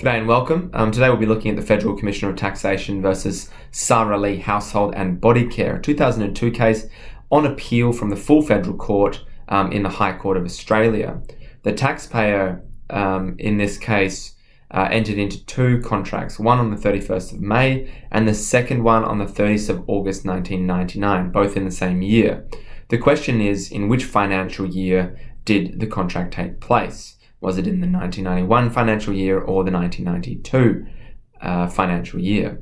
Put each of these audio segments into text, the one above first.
G'day and welcome. Today we'll be looking at the Federal Commissioner of Taxation versus Sara Household and Body Care, a 2002 case on appeal from the full federal court in the High Court of Australia. The taxpayer in this case entered into two contracts, one on the 31st of May and the second one on the 30th of August 1999, both in the same year. The question is, in which financial year did the contract take place? Was it in the 1991 financial year or the 1992 financial year?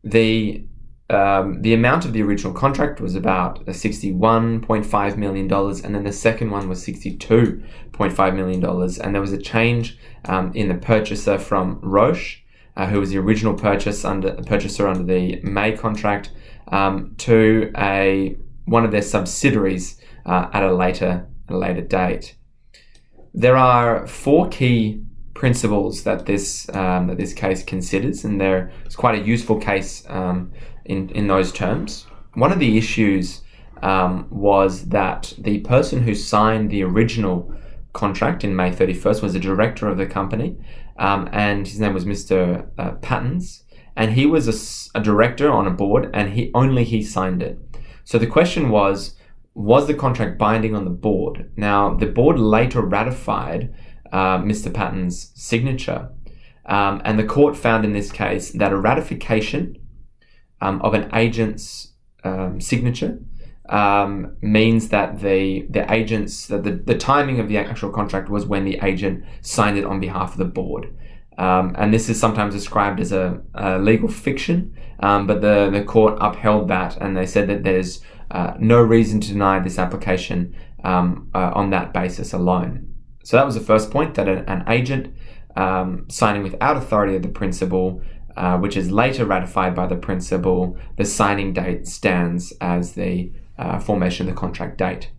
The amount of the original contract was about $61.5 million, and then the second one was $62.5 million. And there was a change in the purchaser from Roche, who was the original purchaser under the May contract, to one of their subsidiaries at a later date. There are four key principles that this case considers, and it's quite a useful case in those terms. One of the issues was that the person who signed the original contract in May 31st was a director of the company, and his name was Mr. Pattons, and he was a director on a board, and he signed it. So the question was the contract binding on the board? Now, the board later ratified Mr. Patton's signature, and the court found in this case that a ratification of an agent's signature means that the timing of the actual contract was when the agent signed it on behalf of the board. And this is sometimes described as a legal fiction, but the court upheld that, and they said that there's no reason to deny this application on that basis alone. So that was the first point, that an agent signing without authority of the principal, which is later ratified by the principal, the signing date stands as the formation of the contract date.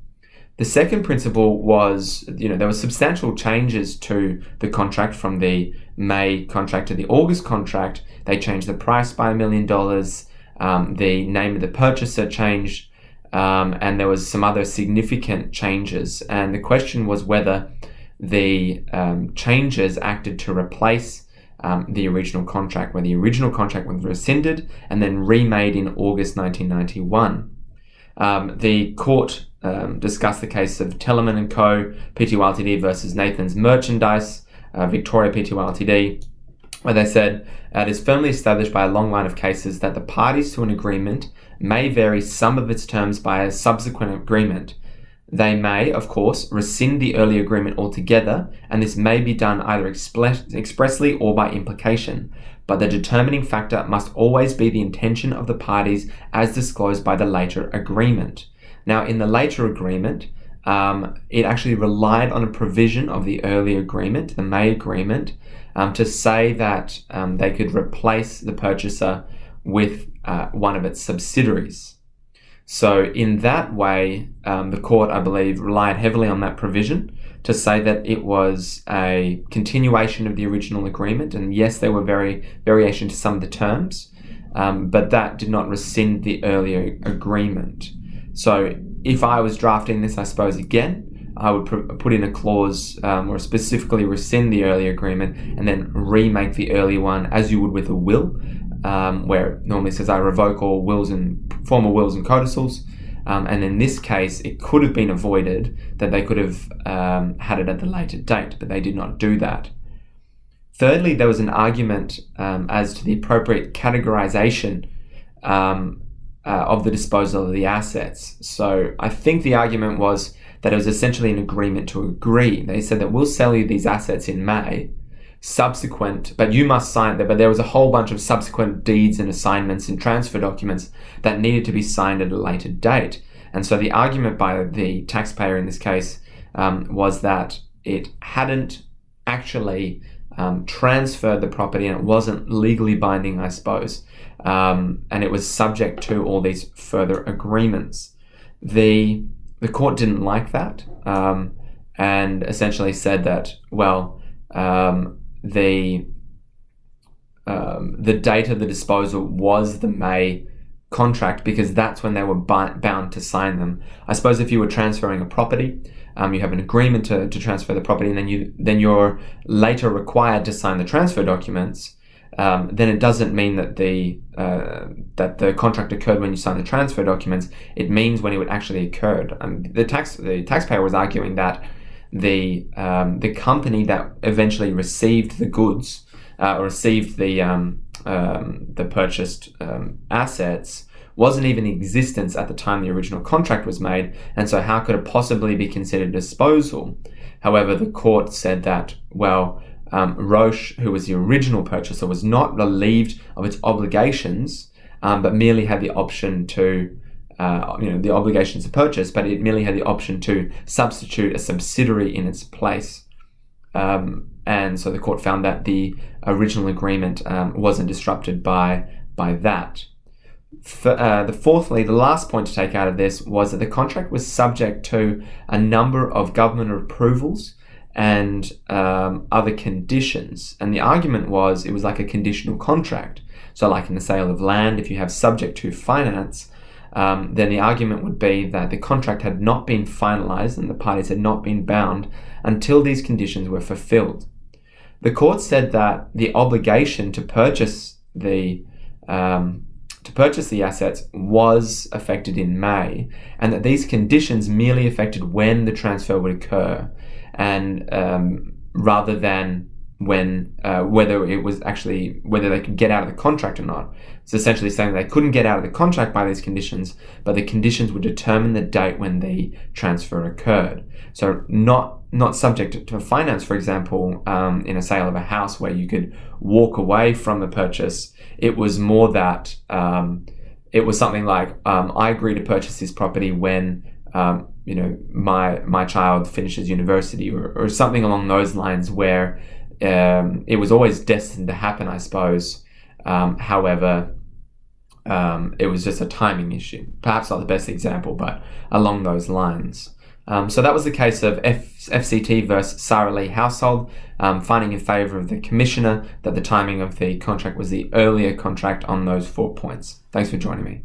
The second principle was, there were substantial changes to the contract from the May contract to the August contract. They changed the price by $1 million. The name of the purchaser changed, and there was some other significant changes. And the question was whether the changes acted to replace the original contract, where the original contract was rescinded and then remade in August 1991. The court discussed the case of Telamon and Co. Pty Ltd versus Nathan's Merchandise, Victoria Pty Ltd, where they said, it is firmly established by a long line of cases that the parties to an agreement may vary some of its terms by a subsequent agreement. They may, of course, rescind the early agreement altogether, and this may be done either expressly or by implication. But the determining factor must always be the intention of the parties as disclosed by the later agreement. Now, in the later agreement, it actually relied on a provision of the early agreement, the May agreement, to say that they could replace the purchaser with one of its subsidiaries. So in that way, the court, I believe, relied heavily on that provision to say that it was a continuation of the original agreement. And yes, there were variation to some of the terms, but that did not rescind the earlier agreement. So if I was drafting this, I suppose, again, I would put in a clause or specifically rescind the earlier agreement and then remake the earlier one as you would with a will, where it normally says I revoke all former wills and codicils. And in this case, it could have been avoided that they could have had it at the later date, but they did not do that. Thirdly, there was an argument as to the appropriate categorization of the disposal of the assets. So I think the argument was that it was essentially an agreement to agree. They said that we'll sell you these assets in May, but you must sign them. But there was a whole bunch of subsequent deeds and assignments and transfer documents that needed to be signed at a later date. And so the argument by the taxpayer in this case was that it hadn't actually transferred the property, and it wasn't legally binding, I suppose. And it was subject to all these further agreements. The court didn't like that, and essentially said that, the date of the disposal was the May contract because that's when they were bound to sign them. I suppose if you were transferring a property, you have an agreement to transfer the property, and then you're later required to sign the transfer documents. Then it doesn't mean that the contract occurred when you signed the transfer documents. It means when it actually occurred. The taxpayer was arguing that the company that eventually received the goods or received the purchased assets wasn't even in existence at the time the original contract was made, and so how could it possibly be considered disposal? However, the court said that, Roche, who was the original purchaser, was not relieved of its obligations, but merely had the option to, the obligations to purchase, but it merely had the option to substitute a subsidiary in its place. And so the court found that the original agreement wasn't disrupted by that. Fourthly, the last point to take out of this was that the contract was subject to a number of government approvals and other conditions. And the argument was it was like a conditional contract. So like in the sale of land, if you have subject to finance, then the argument would be that the contract had not been finalized and the parties had not been bound until these conditions were fulfilled. The court said that the obligation to purchase the assets was affected in May, and that these conditions merely affected when the transfer would occur, and rather than when whether they could get out of the contract or not. It's essentially saying they couldn't get out of the contract by these conditions, but the conditions would determine the date when the transfer occurred. So not subject to finance, for example, in a sale of a house where you could walk away from the purchase. It was more that it was something like, I agree to purchase this property when my child finishes university, or something along those lines, where it was always destined to happen, I suppose. However, it was just a timing issue. Perhaps not the best example, but along those lines. So that was the case of FCT versus Sara Lee Household, finding in favour of the Commissioner that the timing of the contract was the earlier contract on those 4 points. Thanks for joining me.